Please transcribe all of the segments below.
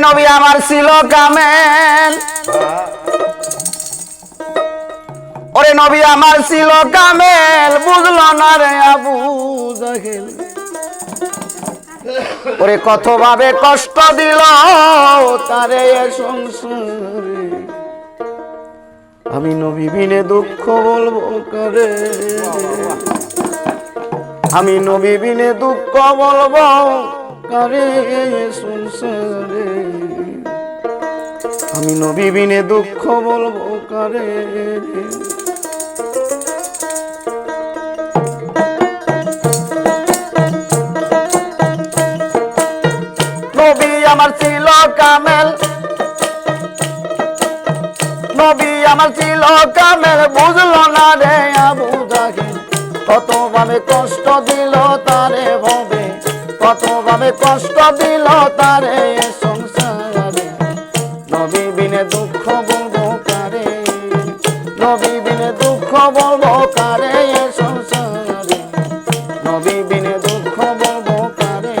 নবী আমার ছিল কামেল, ওরে নবী আমার ছিল কামেল, বুঝলো না রে আবু জাহেল। ওরে কত ভাবে কষ্ট দিল তারে এ সংসারে, আমি নবী বিনে দুঃখ বলবো কারে, আমি নবী বিনে দুঃখ বলবো কারে এ সংসারে, আমি নবী বিনে দুঃখ বলবো কারে। নবী আমার ছিল কামেল, নবী আমার ছিল কামেল, বুঝলো না রে আবু জাহেল। কত ভাবে কষ্ট দিল তারে ভবে, কত ভাবে কষ্ট দিল তারে সংসারে, নবী বিনে দুঃখ বলবো কারে, নবী বিনে দুঃখ বলবো কারে সংসারে, নবী বিনে দুঃখ বলবো কারে।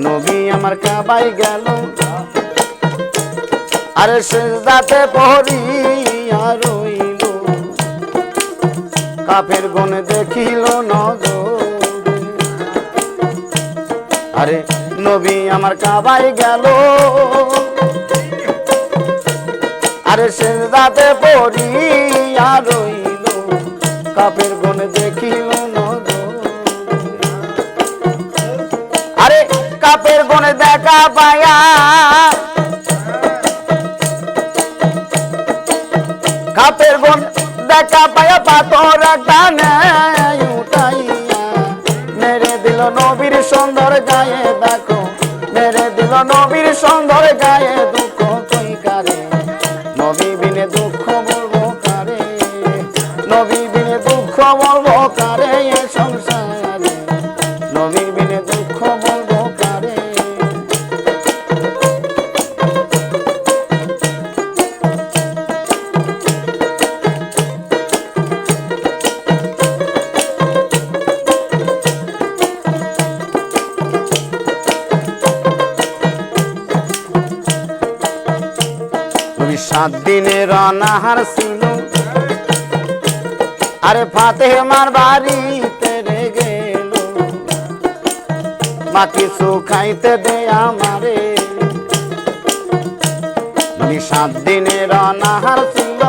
নবী আমার কাবাই গেল, আরে সিজদাতে পড়িয়া রইল, কাফের গুণ দেখিল নজরে, আরে নবী আমার কাবাই গেল, আরে সিজদাতে পড়িয়া রইল, কাফের গুণ দেখিল নজরে, আরে কাপের গুণে দেখা পায়া, কাপের গুণ দেখা পায়া পাথর টানে উঠাইয়া মেরে দিল নবীর সুন্দর গায়ে, দেখো মেরে দিল নবীর সুন্দর গায়ে, দুঃখ কই কারে, নবী বিনে দুঃখ বলবো কারে, নবী বিনে দুঃখ বলবো কারে এ সংসারে, নবী বিনে দুঃখ বলবো কারে। নবী 7 দিনের অনাহার ছিল, আরে ফাতেমার বাড়িতে রে গেল, মা কিছু খাইতে দে আমারে, নবী 7 দিনের অনাহার ছিল,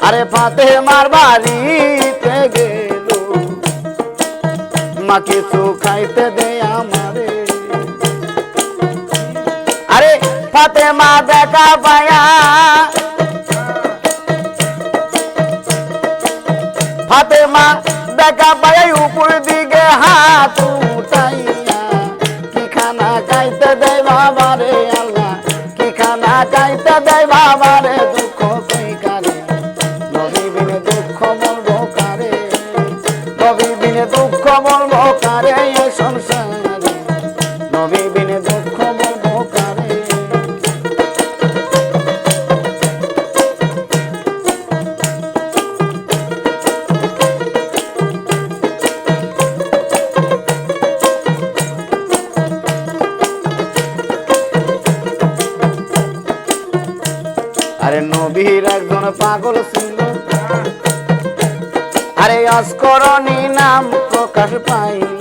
আরে ফাতেমার বাড়িতে গেল, মা কিছু খাইতে দে আমারে, আরে ফাতেমা দেখা পায়া, ফাতেমা দেখা পায় উপর দিকে হাত উঠাইয়া, কি খানা খাইতে দেয় বাবা রে আল্লাহ, কি খানা খাইতে দেয় বাবা রে, দুঃখ কই কারে, নবী বিনে দুঃখ বলবো কারে, নবী বিনে দুঃখ বলবো কারে এ সংসারে, নবী বিনে দুঃখ বলবো কারে। আরে নবীর একজন পাগল ছিল, আরে অস্করণী নাম প্রকাশ পাইল,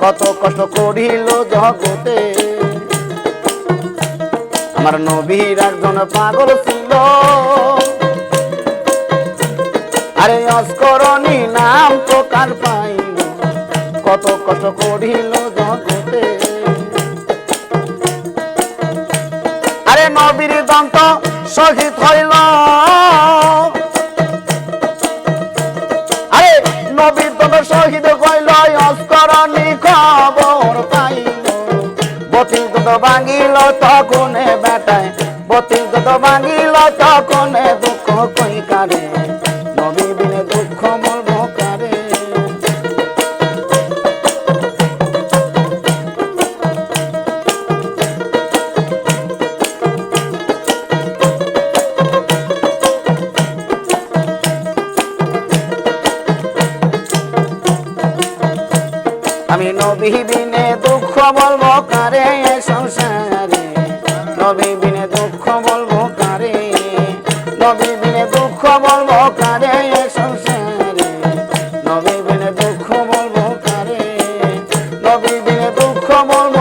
কত কষ্ট করিল জগতে, আমার নবীর একজন পাগল ছিল, আরে অস্করণী নাম প্রকাশ পাইল, কত কষ্ট করিল জগতে, আরে নবীর দন্ত শহীদ হইল, আরে নবীর দন্ত শহীদ হইল, অস্করণী খবর পাইল, বতিল দন্ত ভাঙিল তখন বেটায়, বতিল দন্ত ভাঙিল তখন দুঃখ কই কারে, নবী বিনে দুঃখ বলবো কারে, নবী বিনে দুঃখ বলবো কারে এ সংসারে নবী বিনে দুঃখ বলবো কারে নবী বিনে দুঃখ বলবো কারে এ সংসারে নবী বিনে দুঃখ বলবো কারে নবী বিনে দুঃখ বলবো